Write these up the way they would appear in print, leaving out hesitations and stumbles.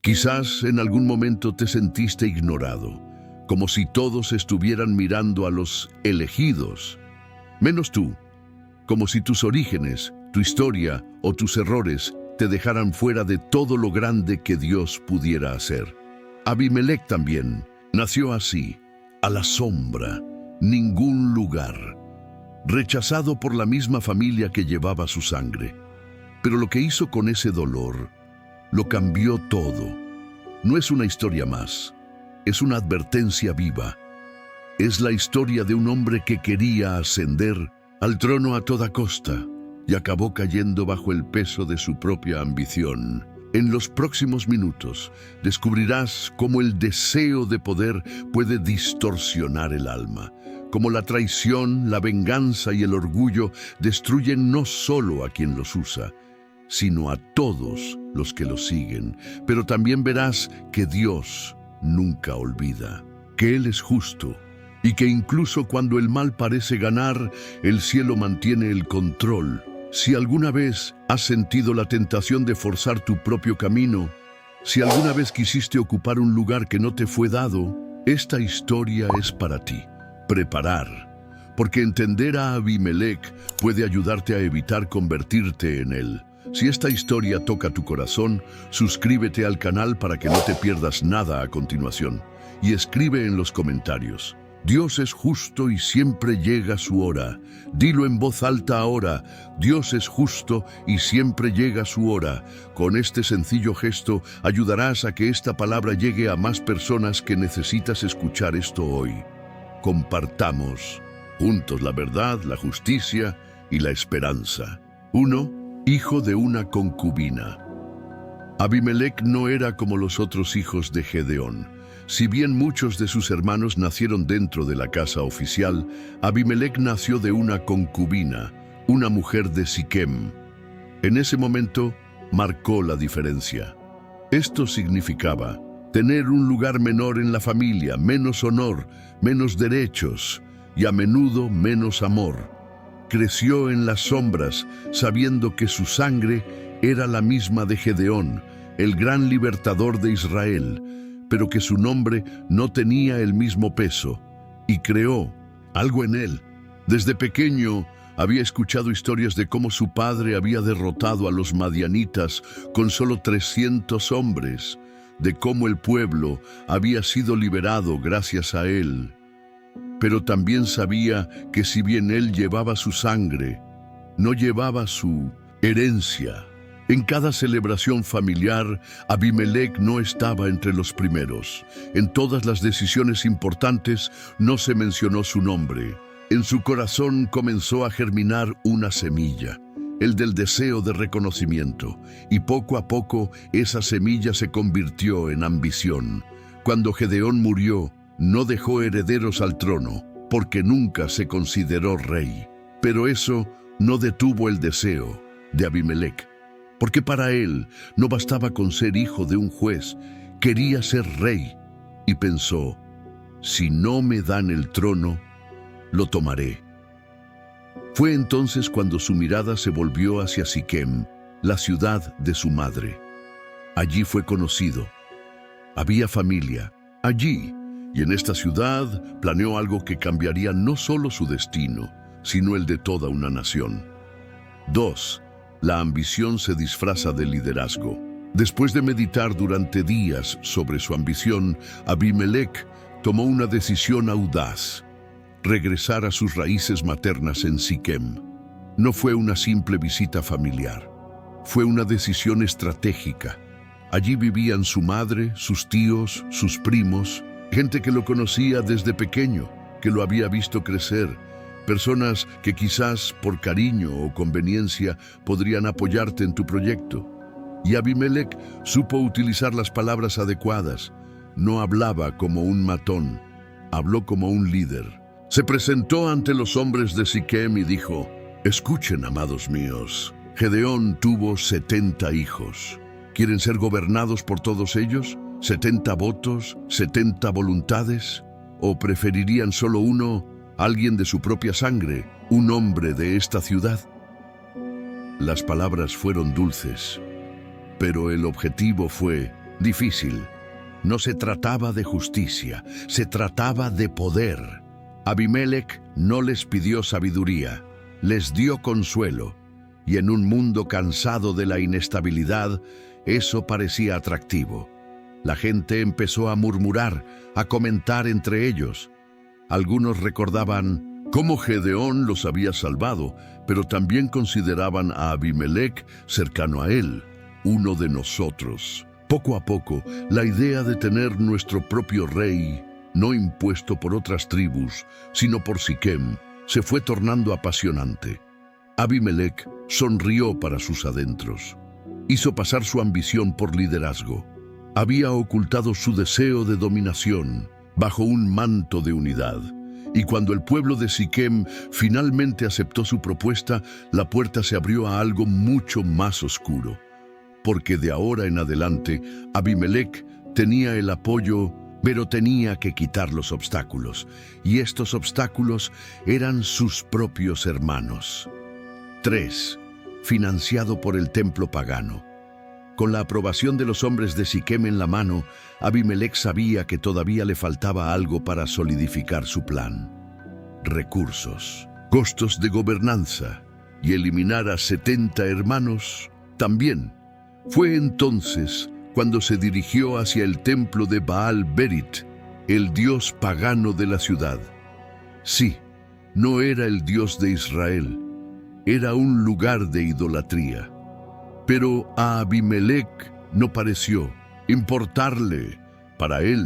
Quizás en algún momento te sentiste ignorado, como si todos estuvieran mirando a los elegidos, menos tú, como si tus orígenes, tu historia o tus errores te dejaran fuera de todo lo grande que Dios pudiera hacer. Abimelec también nació así, a la sombra, ningún lugar, rechazado por la misma familia que llevaba su sangre. Pero lo que hizo con ese dolor, lo cambió todo. No es una historia más, es una advertencia viva. Es la historia de un hombre que quería ascender al trono a toda costa y acabó cayendo bajo el peso de su propia ambición. En los próximos minutos descubrirás cómo el deseo de poder puede distorsionar el alma, cómo la traición, la venganza y el orgullo destruyen no solo a quien los usa, sino a todos los que los siguen. Pero también verás que Dios nunca olvida, que Él es justo y que incluso cuando el mal parece ganar, el cielo mantiene el control. Si alguna vez has sentido la tentación de forzar tu propio camino, si alguna vez quisiste ocupar un lugar que no te fue dado, esta historia es para ti. Preparar, porque entender a Abimelec puede ayudarte a evitar convertirte en él. Si esta historia toca tu corazón, suscríbete al canal para que no te pierdas nada a continuación. Y escribe en los comentarios: Dios es justo y siempre llega su hora. Dilo en voz alta ahora: Dios es justo y siempre llega su hora. Con este sencillo gesto ayudarás a que esta palabra llegue a más personas que necesitas escuchar esto hoy. Compartamos juntos la verdad, la justicia y la esperanza. 1. Hijo de una concubina. Abimelec no era como los otros hijos de Gedeón. Si bien muchos de sus hermanos nacieron dentro de la casa oficial, Abimelec nació de una concubina, una mujer de Siquem. En ese momento marcó la diferencia. Esto significaba tener un lugar menor en la familia, menos honor, menos derechos y a menudo menos amor. Creció en las sombras, sabiendo que su sangre era la misma de Gedeón, el gran libertador de Israel, pero que su nombre no tenía el mismo peso, y creó algo en él. Desde pequeño había escuchado historias de cómo su padre había derrotado a los madianitas con solo 300 hombres, de cómo el pueblo había sido liberado gracias a él. Pero también sabía que si bien él llevaba su sangre, no llevaba su herencia. En cada celebración familiar, Abimelec no estaba entre los primeros. En todas las decisiones importantes no se mencionó su nombre. En su corazón comenzó a germinar una semilla, el del deseo de reconocimiento, y poco a poco esa semilla se convirtió en ambición. Cuando Gedeón murió, no dejó herederos al trono, porque nunca se consideró rey. Pero eso no detuvo el deseo de Abimelec, porque para él no bastaba con ser hijo de un juez, quería ser rey, y pensó: si no me dan el trono, lo tomaré. Fue entonces cuando su mirada se volvió hacia Siquem, la ciudad de su madre. Allí fue conocido. Había familia allí, y en esta ciudad planeó algo que cambiaría no solo su destino, sino el de toda una nación. 2. La ambición se disfraza de liderazgo. Después de meditar durante días sobre su ambición, Abimelec tomó una decisión audaz: regresar a sus raíces maternas en Siquem. No fue una simple visita familiar, fue una decisión estratégica. Allí vivían su madre, sus tíos, sus primos, gente que lo conocía desde pequeño, que lo había visto crecer, personas que quizás por cariño o conveniencia podrían apoyarte en tu proyecto. Y Abimelec supo utilizar las palabras adecuadas. No hablaba como un matón, habló como un líder. Se presentó ante los hombres de Siquem y dijo: escuchen, amados míos, Gedeón tuvo 70 hijos. ¿Quieren ser gobernados por todos ellos? ¿70 votos? ¿70 voluntades? ¿O preferirían solo uno, alguien de su propia sangre, un hombre de esta ciudad? Las palabras fueron dulces, pero el objetivo fue difícil. No se trataba de justicia, se trataba de poder. Abimelec no les pidió sabiduría, les dio consuelo, y en un mundo cansado de la inestabilidad, eso parecía atractivo. La gente empezó a murmurar, a comentar entre ellos. Algunos recordaban cómo Gedeón los había salvado, pero también consideraban a Abimelec cercano a él, uno de nosotros. Poco a poco, la idea de tener nuestro propio rey, no impuesto por otras tribus, sino por Siquem, se fue tornando apasionante. Abimelec sonrió para sus adentros. Hizo pasar su ambición por liderazgo. Había ocultado su deseo de dominación bajo un manto de unidad. Y cuando el pueblo de Siquem finalmente aceptó su propuesta, la puerta se abrió a algo mucho más oscuro. Porque de ahora en adelante, Abimelec tenía el apoyo, pero tenía que quitar los obstáculos. Y estos obstáculos eran sus propios hermanos. 3. Financiado por el templo pagano. Con la aprobación de los hombres de Siquem en la mano, Abimelec sabía que todavía le faltaba algo para solidificar su plan. Recursos, costos de gobernanza y eliminar a 70 hermanos también. Fue entonces cuando se dirigió hacia el templo de Baal Berit, el dios pagano de la ciudad. Sí, no era el Dios de Israel, era un lugar de idolatría. Pero a Abimelec no pareció importarle. Para él,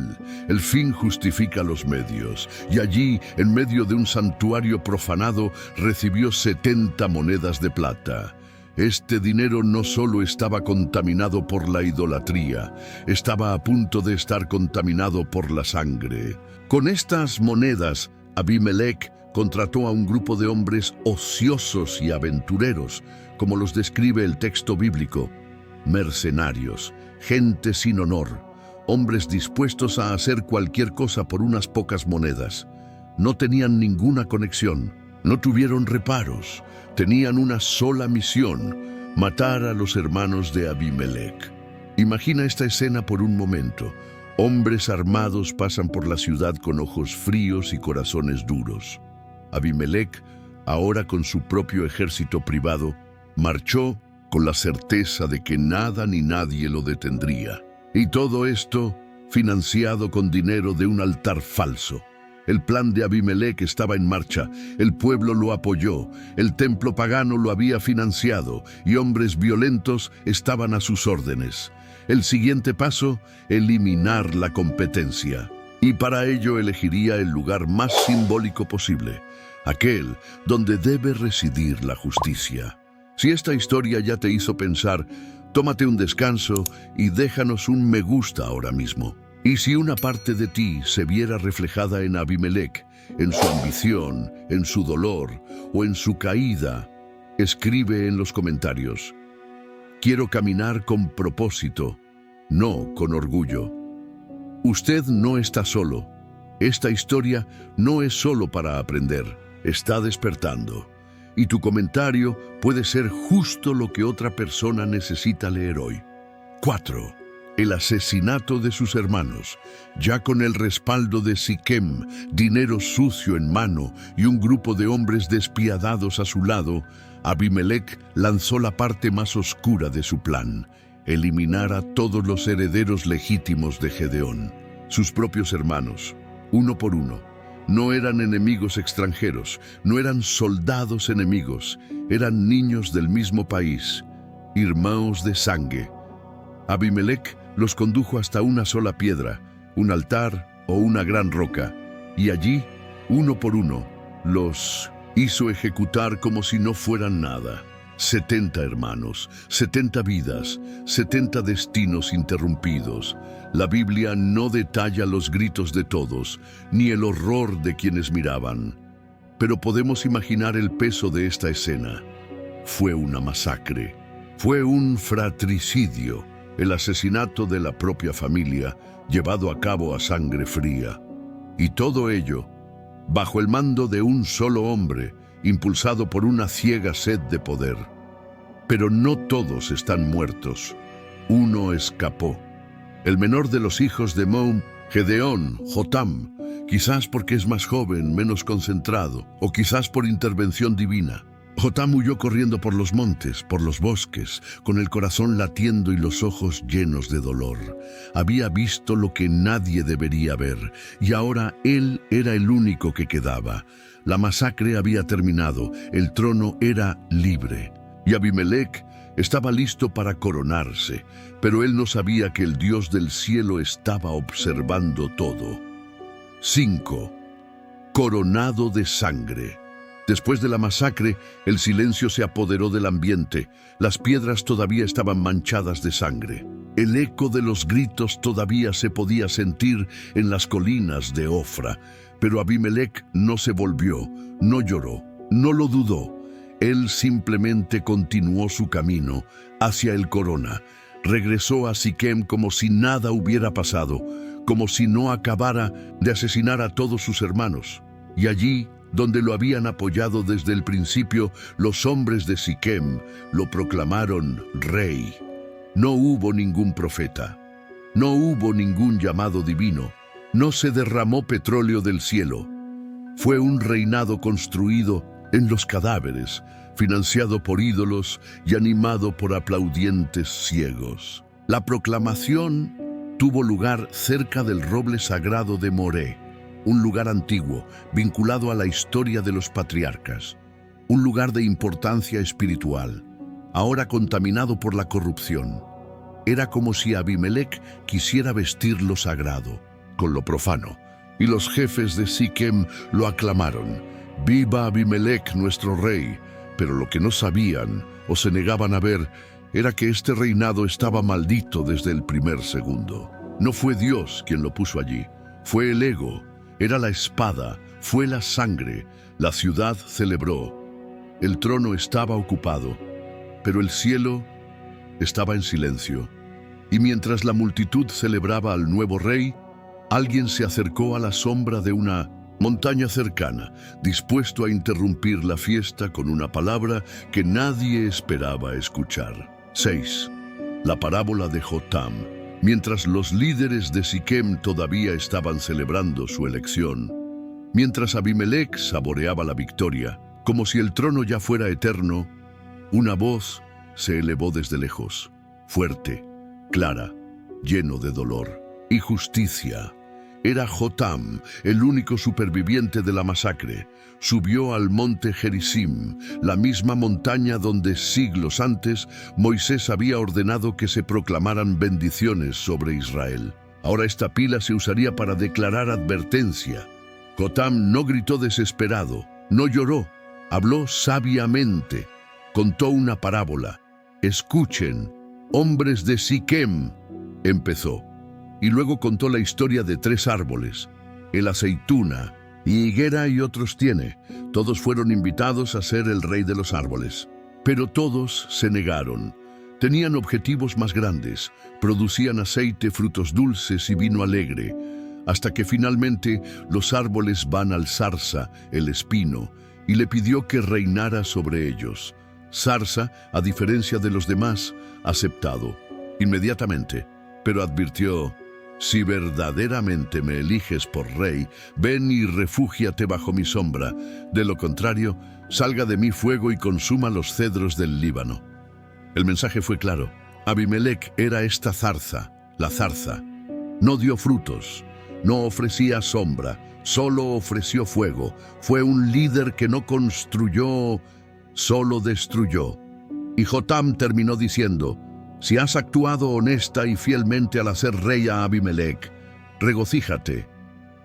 el fin justifica los medios, y allí, en medio de un santuario profanado, recibió 70 monedas de plata. Este dinero no solo estaba contaminado por la idolatría, estaba a punto de estar contaminado por la sangre. Con estas monedas, Abimelec contrató a un grupo de hombres ociosos y aventureros, como los describe el texto bíblico: mercenarios, gente sin honor, hombres dispuestos a hacer cualquier cosa por unas pocas monedas. No tenían ninguna conexión, no tuvieron reparos, tenían una sola misión: matar a los hermanos de Abimelec. Imagina esta escena por un momento. Hombres armados pasan por la ciudad con ojos fríos y corazones duros. Abimelec, ahora con su propio ejército privado, marchó con la certeza de que nada ni nadie lo detendría. Y todo esto financiado con dinero de un altar falso. El plan de Abimelec estaba en marcha, el pueblo lo apoyó, el templo pagano lo había financiado y hombres violentos estaban a sus órdenes. El siguiente paso: eliminar la competencia. Y para ello elegiría el lugar más simbólico posible, aquel donde debe residir la justicia. Si esta historia ya te hizo pensar, tómate un descanso y déjanos un me gusta ahora mismo. Y si una parte de ti se viera reflejada en Abimelec, en su ambición, en su dolor o en su caída, escribe en los comentarios: quiero caminar con propósito, no con orgullo. Usted no está solo. Esta historia no es solo para aprender, está despertando. Y tu comentario puede ser justo lo que otra persona necesita leer hoy. 4. El asesinato de sus hermanos. Ya con el respaldo de Siquem, dinero sucio en mano y un grupo de hombres despiadados a su lado, Abimelec lanzó la parte más oscura de su plan: eliminar a todos los herederos legítimos de Gedeón. Sus propios hermanos, uno por uno. No eran enemigos extranjeros, no eran soldados enemigos, eran niños del mismo país, hermanos de sangre. Abimelec los condujo hasta una sola piedra, un altar o una gran roca, y allí, uno por uno, los hizo ejecutar como si no fueran nada. 70 hermanos, 70 vidas, 70 destinos interrumpidos. La Biblia no detalla los gritos de todos, ni el horror de quienes miraban. Pero podemos imaginar el peso de esta escena. Fue una masacre, fue un fratricidio, el asesinato de la propia familia, llevado a cabo a sangre fría. Y todo ello, bajo el mando de un solo hombre, impulsado por una ciega sed de poder. Pero no todos están muertos. Uno escapó. el menor de los hijos de Moum, Gedeón, Jotam, quizás porque es más joven, menos concentrado, o quizás por intervención divina. Jotam huyó corriendo por los montes, por los bosques, con el corazón latiendo y los ojos llenos de dolor. Había visto lo que nadie debería ver, y ahora él era el único que quedaba. La masacre había terminado, el trono era libre, y Abimelec estaba listo para coronarse, pero él no sabía que el Dios del cielo estaba observando todo. 5. Coronado de sangre. Después de la masacre, el silencio se apoderó del ambiente. Las piedras todavía estaban manchadas de sangre. El eco de los gritos todavía se podía sentir en las colinas de Ofra, pero Abimelec no se volvió, no lloró, no lo dudó. Él simplemente continuó su camino hacia el corona. Regresó a Siquem como si nada hubiera pasado, como si no acabara de asesinar a todos sus hermanos. Y allí, donde lo habían apoyado desde el principio, los hombres de Siquem lo proclamaron rey. No hubo ningún profeta, no hubo ningún llamado divino, no se derramó petróleo del cielo. Fue un reinado construido en los cadáveres, financiado por ídolos y animado por aplaudientes ciegos. La proclamación tuvo lugar cerca del roble sagrado de Moré, un lugar antiguo vinculado a la historia de los patriarcas, un lugar de importancia espiritual, ahora contaminado por la corrupción. Era como si Abimelec quisiera vestir lo sagrado con lo profano, y los jefes de Siquem lo aclamaron: «¡Viva Abimelec, nuestro rey!». Pero lo que no sabían o se negaban a ver era que este reinado estaba maldito desde el primer segundo. No fue Dios quien lo puso allí, fue el ego, era la espada, fue la sangre. La ciudad celebró, el trono estaba ocupado, pero el cielo estaba en silencio. Y mientras la multitud celebraba al nuevo rey, alguien se acercó a la sombra de una montaña cercana, dispuesto a interrumpir la fiesta con una palabra que nadie esperaba escuchar. 6. La parábola de Jotam. Mientras los líderes de Siquem todavía estaban celebrando su elección, mientras Abimelec saboreaba la victoria, como si el trono ya fuera eterno, una voz se elevó desde lejos, fuerte, clara, lleno de dolor y justicia. Era Jotam, el único superviviente de la masacre. Subió al monte Gerizim, la misma montaña donde siglos antes Moisés había ordenado que se proclamaran bendiciones sobre Israel. Ahora esta pila se usaría para declarar advertencia. Jotam no gritó desesperado, no lloró, habló sabiamente, contó una parábola. «Escuchen, hombres de Siquem», empezó. Y luego contó la historia de 3 árboles, el aceituna, higuera y otros tiene. Todos fueron invitados a ser el rey de los árboles. Pero todos se negaron. Tenían objetivos más grandes, producían aceite, frutos dulces y vino alegre, hasta que finalmente los árboles van al zarza, el espino, y le pidió que reinara sobre ellos. Zarza, a diferencia de los demás, aceptado inmediatamente, pero advirtió: «Si verdaderamente me eliges por rey, ven y refúgiate bajo mi sombra. De lo contrario, salga de mí fuego y consuma los cedros del Líbano». El mensaje fue claro. Abimelec era esta zarza, la zarza. No dio frutos, no ofrecía sombra, solo ofreció fuego. Fue un líder que no construyó, solo destruyó. Y Jotam terminó diciendo: «Si has actuado honesta y fielmente al hacer rey a Abimelec, regocíjate.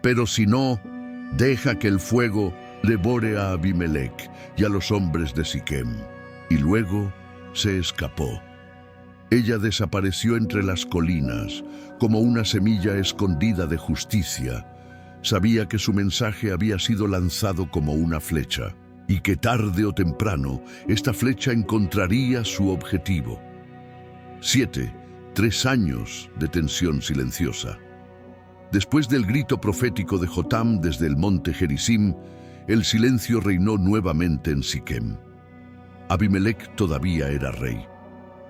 Pero si no, deja que el fuego devore a Abimelec y a los hombres de Siquem». Y luego se escapó. Ella desapareció entre las colinas, como una semilla escondida de justicia. Sabía que su mensaje había sido lanzado como una flecha, y que tarde o temprano esta flecha encontraría su objetivo. 7. 3 años de tensión silenciosa. Después del grito profético de Jotam desde el monte Gerizim, el silencio reinó nuevamente en Siquem. Abimelec todavía era rey.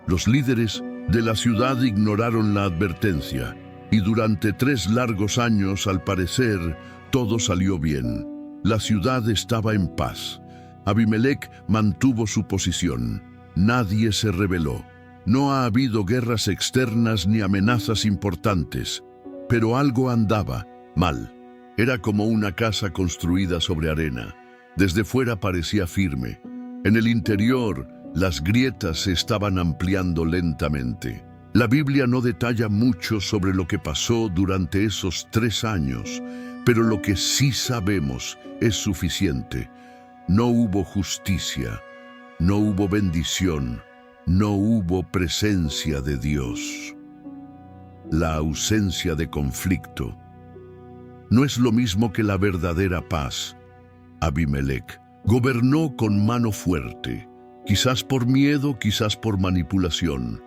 Los líderes De la ciudad ignoraron la advertencia, y durante 3 largos años, al parecer, todo salió bien. La ciudad estaba en paz. Abimelec mantuvo su posición. Nadie se rebeló. No ha habido guerras externas ni amenazas importantes, pero algo andaba mal. Era como una casa construida sobre arena. Desde fuera parecía firme. En el interior, las grietas se estaban ampliando lentamente. La Biblia no detalla mucho sobre lo que pasó durante esos 3 años, pero lo que sí sabemos es suficiente. No hubo justicia, no hubo bendición, no hubo presencia de Dios. La ausencia de conflicto no es lo mismo que la verdadera paz. Abimelec gobernó con mano fuerte, quizás por miedo, quizás por manipulación.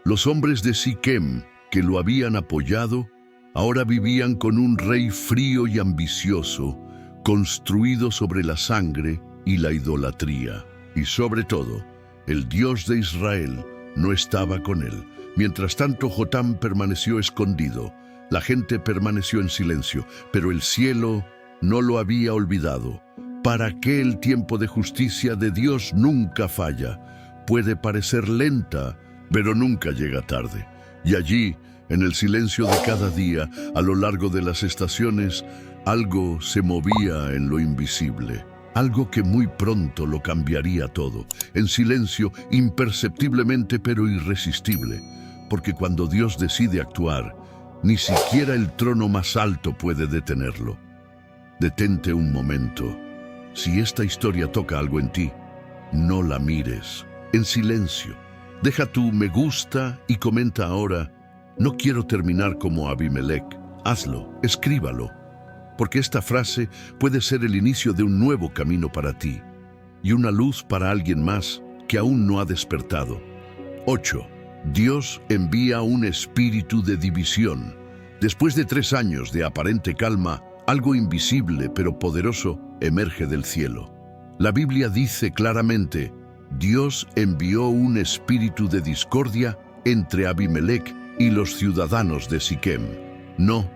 Los hombres de Siquem, que lo habían apoyado, ahora vivían con un rey frío y ambicioso, construido sobre la sangre y la idolatría. Y sobre todo, el Dios de Israel no estaba con él. Mientras tanto, Jotam permaneció escondido. La gente permaneció en silencio, pero el cielo no lo había olvidado. ¿Para qué el tiempo de justicia de Dios nunca falla? Puede parecer lenta, pero nunca llega tarde. Y allí, en el silencio de cada día, a lo largo de las estaciones, algo se movía en lo invisible. Algo que muy pronto lo cambiaría todo. En silencio, imperceptiblemente pero irresistible. Porque cuando Dios decide actuar, ni siquiera el trono más alto puede detenerlo. Detente un momento. Si esta historia toca algo en ti, no la mires. En silencio. Deja tu me gusta y comenta ahora: no quiero terminar como Abimelec. Hazlo, escríbalo. Porque esta frase puede ser el inicio de un nuevo camino para ti y una luz para alguien más que aún no ha despertado. 8. Dios envía un espíritu de división. Después de 3 años de aparente calma, algo invisible pero poderoso emerge del cielo. La Biblia dice claramente: Dios envió un espíritu de discordia entre Abimelec y los ciudadanos de Siquem. No,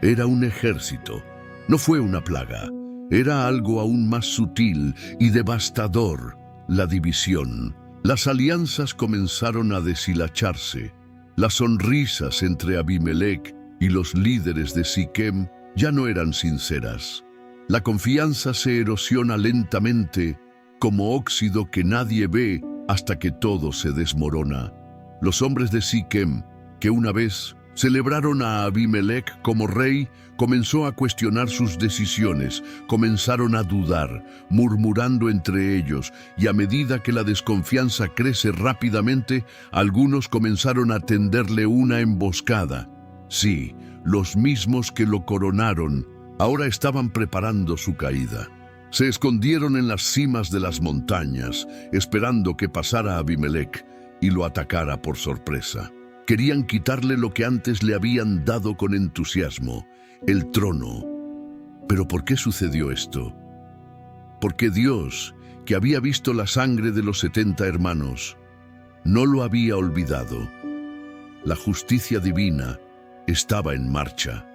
era un ejército. No fue una plaga, era algo aún más sutil y devastador: la división. Las alianzas comenzaron a deshilacharse. Las sonrisas entre Abimelec y los líderes de Siquem ya no eran sinceras. La confianza se erosiona lentamente, como óxido que nadie ve hasta que todo se desmorona. Los hombres de Siquem, que una vez celebraron a Abimelec como rey, comenzó a cuestionar sus decisiones, comenzaron a dudar, murmurando entre ellos, y a medida que la desconfianza crece rápidamente, algunos comenzaron a tenderle una emboscada. Sí, los mismos que lo coronaron, ahora estaban preparando su caída. Se escondieron en las cimas de las montañas, esperando que pasara Abimelec y lo atacara por sorpresa. Querían quitarle lo que antes le habían dado con entusiasmo: el trono. ¿Pero por qué sucedió esto? Porque Dios, que había visto la sangre de los 70 hermanos, no lo había olvidado. La justicia divina estaba en marcha.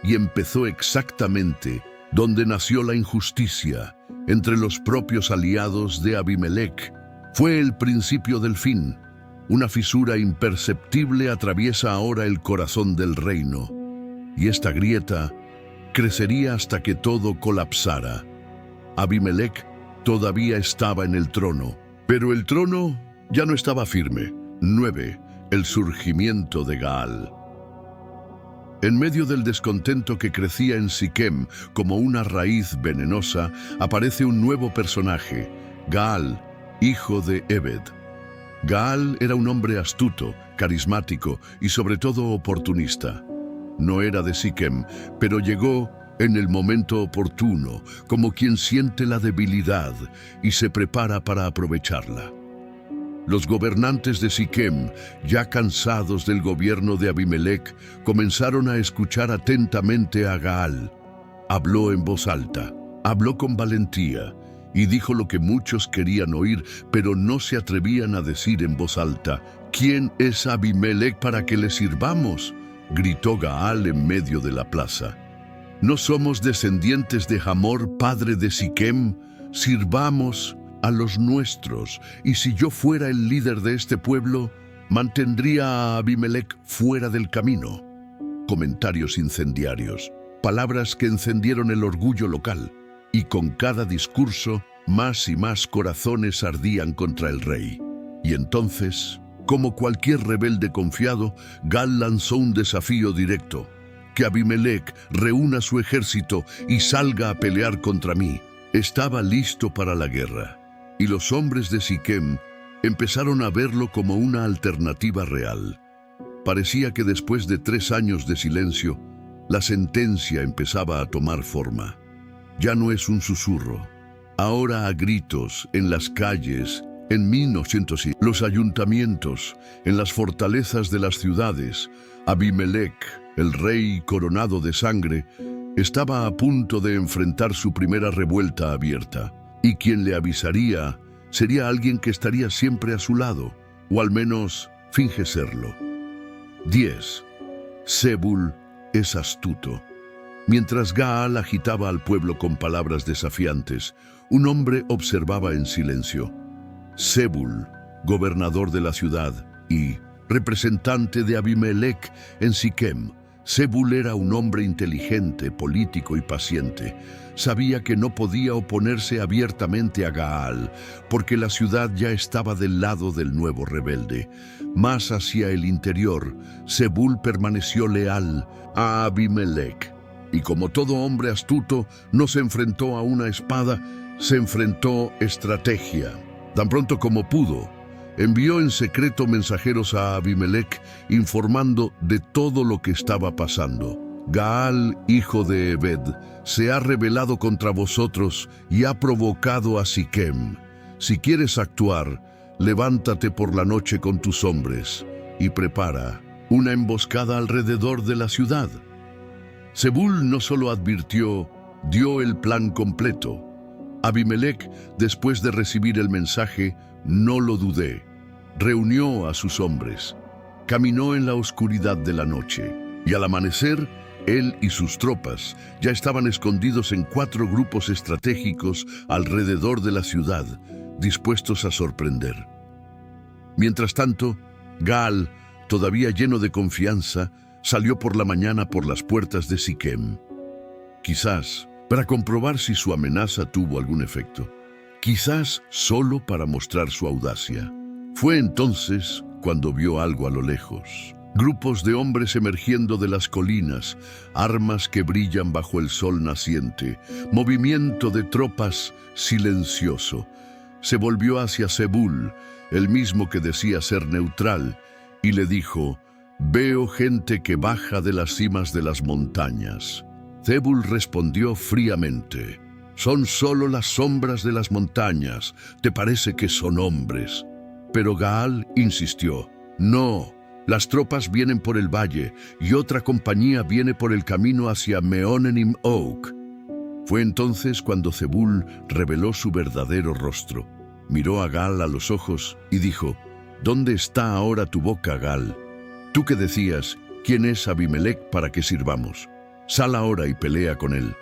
Y empezó exactamente donde nació la injusticia, entre los propios aliados de Abimelec. Fue el principio del fin. Una fisura imperceptible atraviesa ahora el corazón del reino, y esta grieta crecería hasta que todo colapsara. Abimelec todavía estaba en el trono, pero el trono ya no estaba firme. 9. El surgimiento de Gaal. En medio del descontento que crecía en Siquem como una raíz venenosa, aparece un nuevo personaje: Gaal, hijo de Ebed. Gaal era un hombre astuto, carismático y sobre todo oportunista. No era de Siquem, pero llegó en el momento oportuno, como quien siente la debilidad y se prepara para aprovecharla. Los gobernantes de Siquem, ya cansados del gobierno de Abimelec, comenzaron a escuchar atentamente a Gaal. Habló en voz alta, habló con valentía, y dijo lo que muchos querían oír, pero no se atrevían a decir en voz alta: ¿Quién es Abimelec para que le sirvamos?, gritó Gaal en medio de la plaza. ¿No somos descendientes de Hamor, padre de Siquem? Sirvamos a los nuestros, y si yo fuera el líder de este pueblo, mantendría a Abimelec fuera del camino. Comentarios incendiarios, palabras que encendieron el orgullo local, y con cada discurso, más y más corazones ardían contra el rey. Y entonces, como cualquier rebelde confiado, Gaal lanzó un desafío directo: que Abimelec reúna su ejército y salga a pelear contra mí. Estaba listo para la guerra, y los hombres de Siquem empezaron a verlo como una alternativa real. Parecía que después de 3 años de silencio, la sentencia empezaba a tomar forma. Ya no es un susurro, ahora a gritos, en las calles, en 1900, los ayuntamientos, en las fortalezas de las ciudades. Abimelec, el rey coronado de sangre, estaba a punto de enfrentar su primera revuelta abierta, y quien le avisaría sería alguien que estaría siempre a su lado, o al menos finge serlo. 10. Zebul es astuto. Mientras Gaal agitaba al pueblo con palabras desafiantes, un hombre observaba en silencio. Zebul, gobernador de la ciudad y representante de Abimelec en Siquem. Zebul era un hombre inteligente, político y paciente. Sabía que no podía oponerse abiertamente a Gaal, porque la ciudad ya estaba del lado del nuevo rebelde. Más hacia el interior, Zebul permaneció leal a Abimelec. Y como todo hombre astuto, no se enfrentó a una espada, se enfrentó estrategia. Tan pronto como pudo, envió en secreto mensajeros a Abimelec informando de todo lo que estaba pasando. Gaal, hijo de Ebed, se ha rebelado contra vosotros y ha provocado a Siquem. Si quieres actuar, levántate por la noche con tus hombres y prepara una emboscada alrededor de la ciudad. Zebul no solo advirtió, dio el plan completo. Abimelec, después de recibir el mensaje, no lo dudé. Reunió a sus hombres, caminó en la oscuridad de la noche, y al amanecer, él y sus tropas ya estaban escondidos en 4 grupos estratégicos alrededor de la ciudad, dispuestos a sorprender. Mientras tanto, Gaal, todavía lleno de confianza, salió por la mañana por las puertas de Siquem. Quizás para comprobar si su amenaza tuvo algún efecto. Quizás solo para mostrar su audacia. Fue entonces cuando vio algo a lo lejos. Grupos de hombres emergiendo de las colinas, armas que brillan bajo el sol naciente, movimiento de tropas silencioso. Se volvió hacia Zebul, el mismo que decía ser neutral, y le dijo: «Veo gente que baja de las cimas de las montañas». Zebul respondió fríamente: «Son solo las sombras de las montañas. ¿Te parece que son hombres?» Pero Gaal insistió: «No, las tropas vienen por el valle y otra compañía viene por el camino hacia Meonenim Oak». Fue entonces cuando Zebul reveló su verdadero rostro. Miró a Gaal a los ojos y dijo: «¿Dónde está ahora tu boca, Gaal? Tú que decías, ¿quién es Abimelec para que sirvamos? Sal ahora y pelea con él».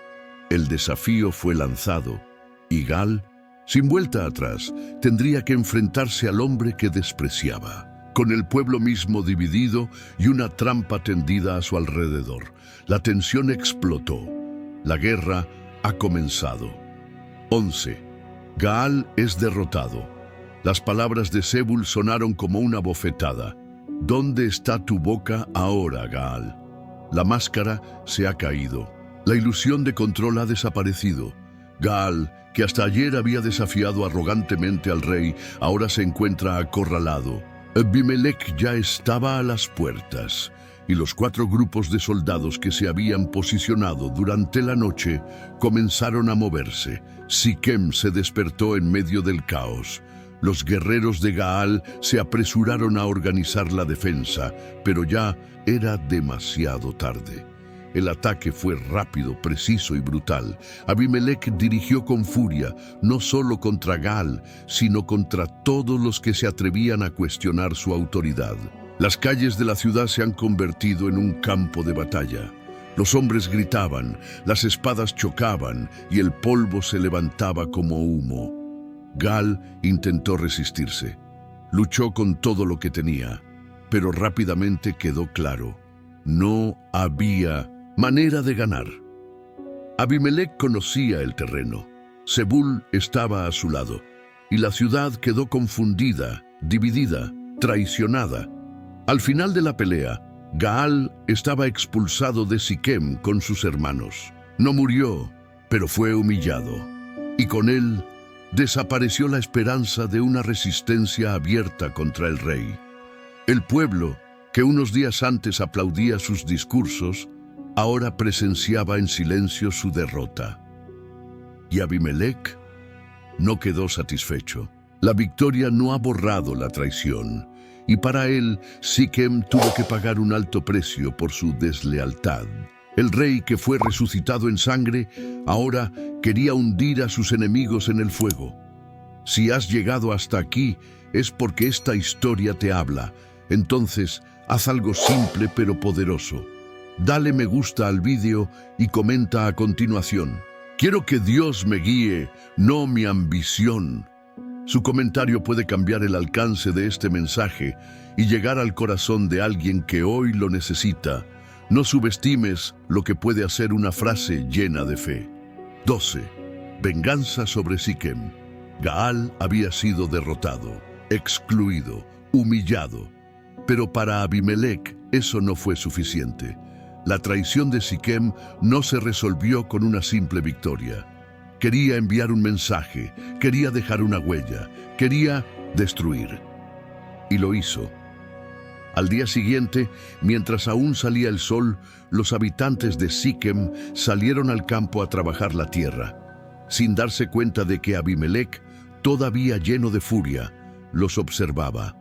El desafío fue lanzado, y Gaal, sin vuelta atrás, tendría que enfrentarse al hombre que despreciaba, con el pueblo mismo dividido y una trampa tendida a su alrededor. La tensión explotó. La guerra ha comenzado. 11. Gaal es derrotado. Las palabras de Zebul sonaron como una bofetada. «¿Dónde está tu boca ahora, Gaal?» La máscara se ha caído. La ilusión de control ha desaparecido. Gaal, que hasta ayer había desafiado arrogantemente al rey, ahora se encuentra acorralado. Abimelec ya estaba a las puertas, y los 4 grupos de soldados que se habían posicionado durante la noche comenzaron a moverse. Siquem se despertó en medio del caos. Los guerreros de Gaal se apresuraron a organizar la defensa, pero ya era demasiado tarde. El ataque fue rápido, preciso y brutal. Abimelec dirigió con furia, no solo contra Gaal, sino contra todos los que se atrevían a cuestionar su autoridad. Las calles de la ciudad se han convertido en un campo de batalla. Los hombres gritaban, las espadas chocaban y el polvo se levantaba como humo. Gaal intentó resistirse. Luchó con todo lo que tenía, pero rápidamente quedó claro: no había manera de ganar. Abimelec conocía el terreno. Zebul estaba a su lado, y la ciudad quedó confundida, dividida, traicionada. Al final de la pelea, Gaal estaba expulsado de Siquem con sus hermanos. No murió, pero fue humillado, y con él desapareció la esperanza de una resistencia abierta contra el rey. El pueblo, que unos días antes aplaudía sus discursos, ahora presenciaba en silencio su derrota. Y Abimelec no quedó satisfecho. La victoria no ha borrado la traición, y para él Siquem tuvo que pagar un alto precio por su deslealtad. El rey, que fue resucitado en sangre, ahora quería hundir a sus enemigos en el fuego. Si has llegado hasta aquí, es porque esta historia te habla. Entonces, haz algo simple pero poderoso. Dale me gusta al vídeo y comenta a continuación: quiero que Dios me guíe, no mi ambición. Su comentario puede cambiar el alcance de este mensaje y llegar al corazón de alguien que hoy lo necesita. No subestimes lo que puede hacer una frase llena de fe. 12. Venganza sobre Siquem. Gaal había sido derrotado, excluido, humillado. Pero para Abimelec eso no fue suficiente. La traición de Siquem no se resolvió con una simple victoria. Quería enviar un mensaje, quería dejar una huella, quería destruir. Y lo hizo. Al día siguiente, mientras aún salía el sol, los habitantes de Siquem salieron al campo a trabajar la tierra, sin darse cuenta de que Abimelec, todavía lleno de furia, los observaba.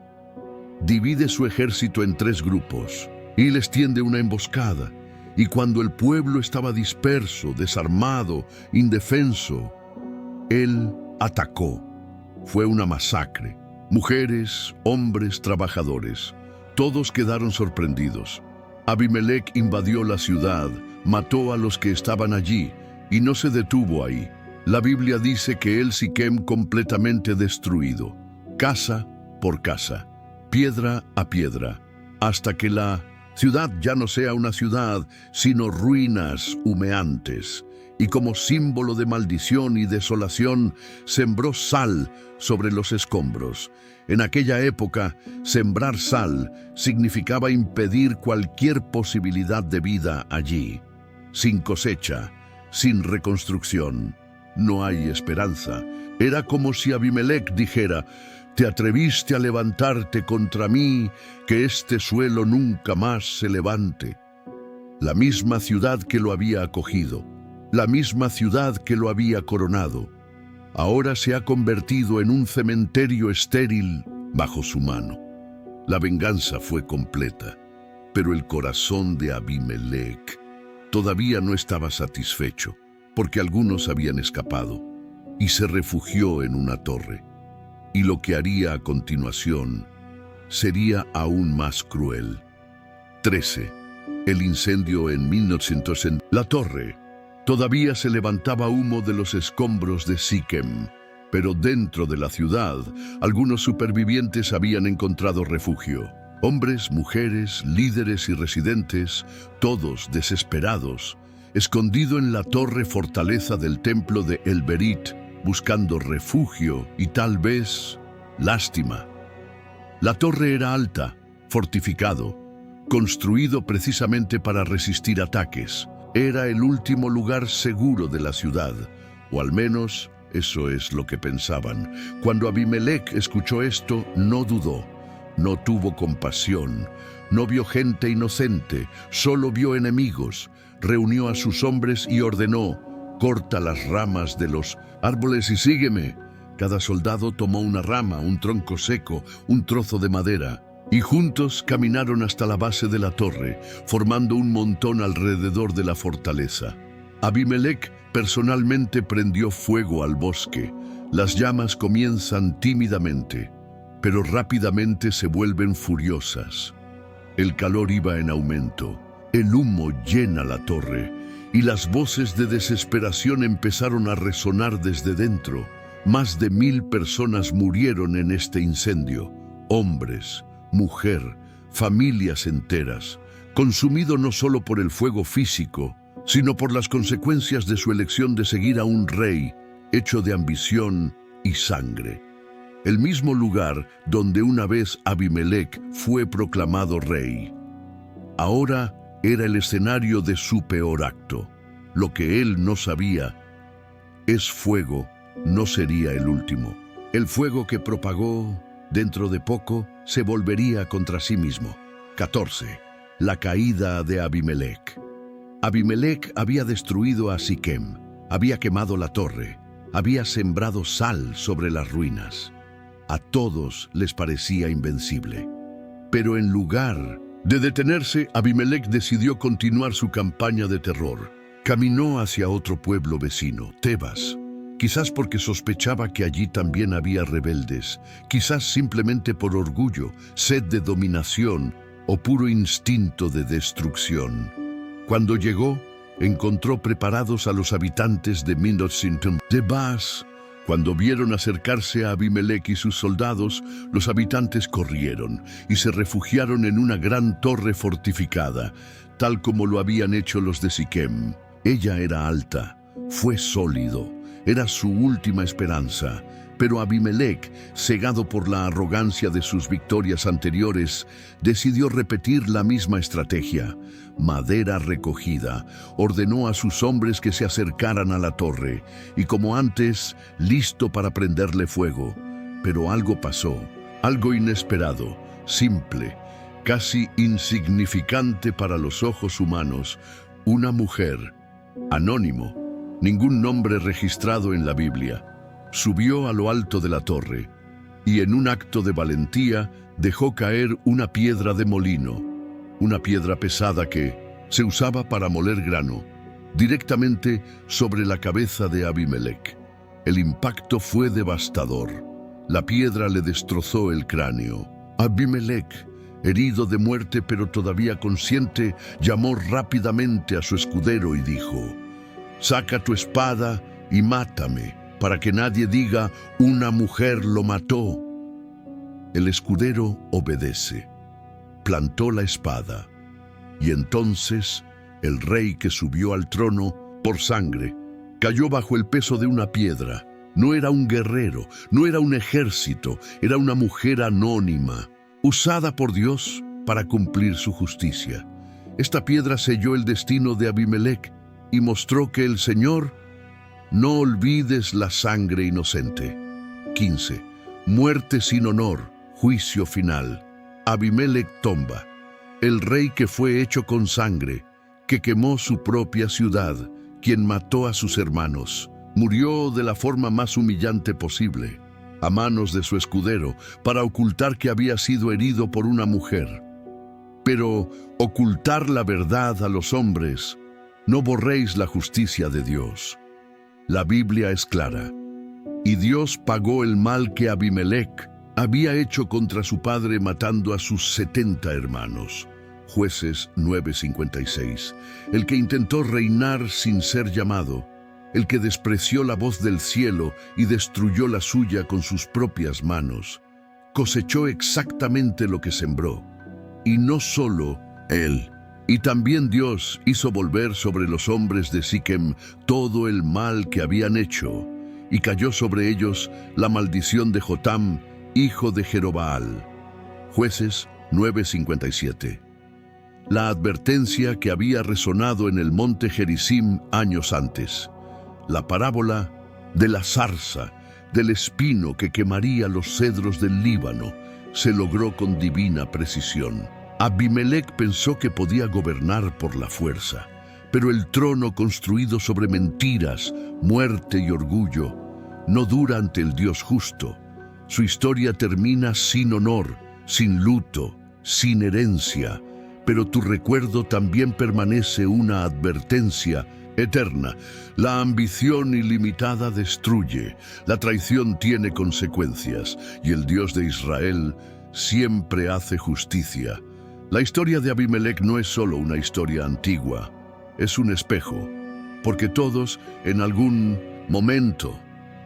Divide su ejército en 3 grupos y les tiende una emboscada. Y cuando el pueblo estaba disperso, desarmado, indefenso, él atacó. Fue una masacre. Mujeres, hombres, trabajadores, todos quedaron sorprendidos. Abimelec invadió la ciudad, mató a los que estaban allí y no se detuvo ahí. La Biblia dice que él Siquem completamente destruido, casa por casa, piedra a piedra, hasta que la ciudad ya no sea una ciudad, sino ruinas humeantes. Y como símbolo de maldición y desolación, sembró sal sobre los escombros. En aquella época, sembrar sal significaba impedir cualquier posibilidad de vida allí. Sin cosecha, sin reconstrucción, no hay esperanza. Era como si Abimelec dijera: te atreviste a levantarte contra mí, que este suelo nunca más se levante. La misma ciudad que lo había acogido, la misma ciudad que lo había coronado, ahora se ha convertido en un cementerio estéril bajo su mano. La venganza fue completa, pero el corazón de Abimelec todavía no estaba satisfecho, porque algunos habían escapado, y se refugió en una torre. Y lo que haría a continuación sería aún más cruel. 13. El incendio en 1900 en la torre. Todavía se levantaba humo de los escombros de Siquem, pero dentro de la ciudad, algunos supervivientes habían encontrado refugio. Hombres, mujeres, líderes y residentes, todos desesperados, escondido en la torre fortaleza del templo de El Berit, buscando refugio y tal vez lástima. La torre era alta, fortificado, construido precisamente para resistir ataques. Era el último lugar seguro de la ciudad, o al menos eso es lo que pensaban. Cuando Abimelec escuchó esto, no dudó, no tuvo compasión, no vio gente inocente, solo vio enemigos. Reunió a sus hombres y ordenó: corta las ramas de los árboles y sígueme. Cada soldado tomó una rama, un tronco seco, un trozo de madera. y juntos caminaron hasta la base de la torre, formando un montón alrededor de la fortaleza. Abimelec personalmente prendió fuego al bosque. Las llamas comienzan tímidamente, pero rápidamente se vuelven furiosas. El calor iba en aumento, el humo llena la torre, y las voces de desesperación empezaron a resonar desde dentro. Más de 1000 personas murieron en este incendio, hombres, mujer, familias enteras, consumido no solo por el fuego físico, sino por las consecuencias de su elección de seguir a un rey hecho de ambición y sangre. El mismo lugar donde una vez Abimelec fue proclamado rey. Ahora era el escenario de su peor acto. Lo que él no sabía es fuego, no sería el último. El fuego que propagó, dentro de poco, se volvería contra sí mismo. 14. La caída de Abimelec. Abimelec había destruido a Siquem, había quemado la torre, había sembrado sal sobre las ruinas. A todos les parecía invencible. Pero en lugar de detenerse, Abimelec decidió continuar su campaña de terror. Caminó hacia otro pueblo vecino, Tebas. Quizás porque sospechaba que allí también había rebeldes, quizás simplemente por orgullo, sed de dominación o puro instinto de destrucción. Cuando llegó, encontró preparados a los habitantes de Minot-Sintum. Tebas. Cuando vieron acercarse a Abimelec y sus soldados, los habitantes corrieron y se refugiaron en una gran torre fortificada, tal como lo habían hecho los de Siquem. Ella era alta, fue sólido, era su última esperanza. Pero Abimelec, cegado por la arrogancia de sus victorias anteriores, decidió repetir la misma estrategia. Madera recogida, ordenó a sus hombres que se acercaran a la torre, y como antes, listo para prenderle fuego. Pero algo pasó, algo inesperado, simple, casi insignificante para los ojos humanos. Una mujer, anónimo, ningún nombre registrado en la Biblia, subió a lo alto de la torre y en un acto de valentía dejó caer una piedra de molino, una piedra pesada que se usaba para moler grano, directamente sobre la cabeza de Abimelec. El impacto fue devastador. La piedra le destrozó el cráneo. Abimelec, herido de muerte pero todavía consciente, llamó rápidamente a su escudero y dijo: «Saca tu espada y mátame, para que nadie diga, una mujer lo mató». El escudero obedece, plantó la espada, y entonces el rey que subió al trono por sangre cayó bajo el peso de una piedra. No era un guerrero, no era un ejército, era una mujer anónima, usada por Dios para cumplir su justicia. Esta piedra selló el destino de Abimelec y mostró que el Señor: no olvides la sangre inocente. 15. Muerte sin honor, juicio final. Abimelec tomba. El rey que fue hecho con sangre, que quemó su propia ciudad, quien mató a sus hermanos, murió de la forma más humillante posible, a manos de su escudero, para ocultar que había sido herido por una mujer. Pero ocultar la verdad a los hombres, no borréis la justicia de Dios. La Biblia es clara, y Dios pagó el mal que Abimelec había hecho contra su padre matando a sus 70 hermanos. Jueces 9:56. El que intentó reinar sin ser llamado, el que despreció la voz del cielo y destruyó la suya con sus propias manos, cosechó exactamente lo que sembró. Y no solo él, y también Dios hizo volver sobre los hombres de Siquem todo el mal que habían hecho, y cayó sobre ellos la maldición de Jotam, hijo de Jerobaal. Jueces 9:57. La advertencia que había resonado en el monte Gerizim años antes. La parábola de la zarza, del espino que quemaría los cedros del Líbano, se logró con divina precisión. Abimelec pensó que podía gobernar por la fuerza, pero el trono construido sobre mentiras, muerte y orgullo no dura ante el Dios justo. Su historia termina sin honor, sin luto, sin herencia, pero tu recuerdo también permanece una advertencia eterna. La ambición ilimitada destruye, la traición tiene consecuencias, y el Dios de Israel siempre hace justicia. La historia de Abimelec no es solo una historia antigua, es un espejo, porque todos, en algún momento,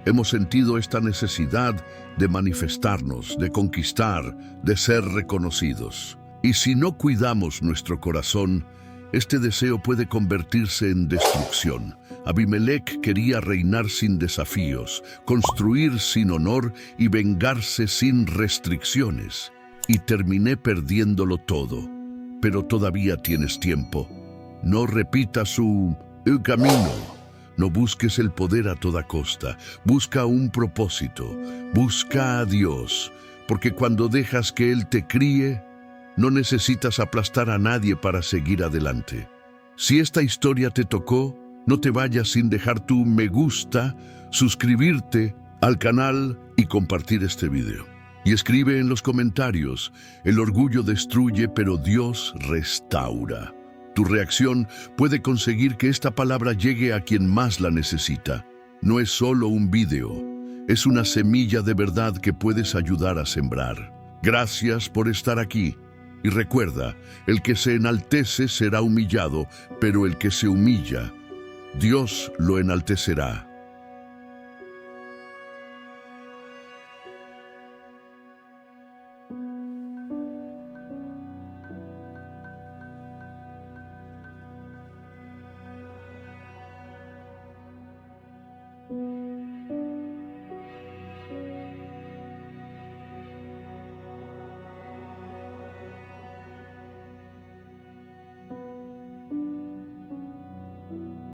hemos sentido esta necesidad de manifestarnos, de conquistar, de ser reconocidos. Y si no cuidamos nuestro corazón, este deseo puede convertirse en destrucción. Abimelec quería reinar sin desafíos, construir sin honor y vengarse sin restricciones. Y terminé perdiéndolo todo. Pero todavía tienes tiempo. No repitas su camino. No busques el poder a toda costa. Busca un propósito. Busca a Dios. Porque cuando dejas que Él te críe, no necesitas aplastar a nadie para seguir adelante. Si esta historia te tocó, no te vayas sin dejar tu me gusta, suscribirte al canal y compartir este video. Y escribe en los comentarios: el orgullo destruye, pero Dios restaura. Tu reacción puede conseguir que esta palabra llegue a quien más la necesita. No es solo un video, es una semilla de verdad que puedes ayudar a sembrar. Gracias por estar aquí. Y recuerda, el que se enaltece será humillado, pero el que se humilla, Dios lo enaltecerá.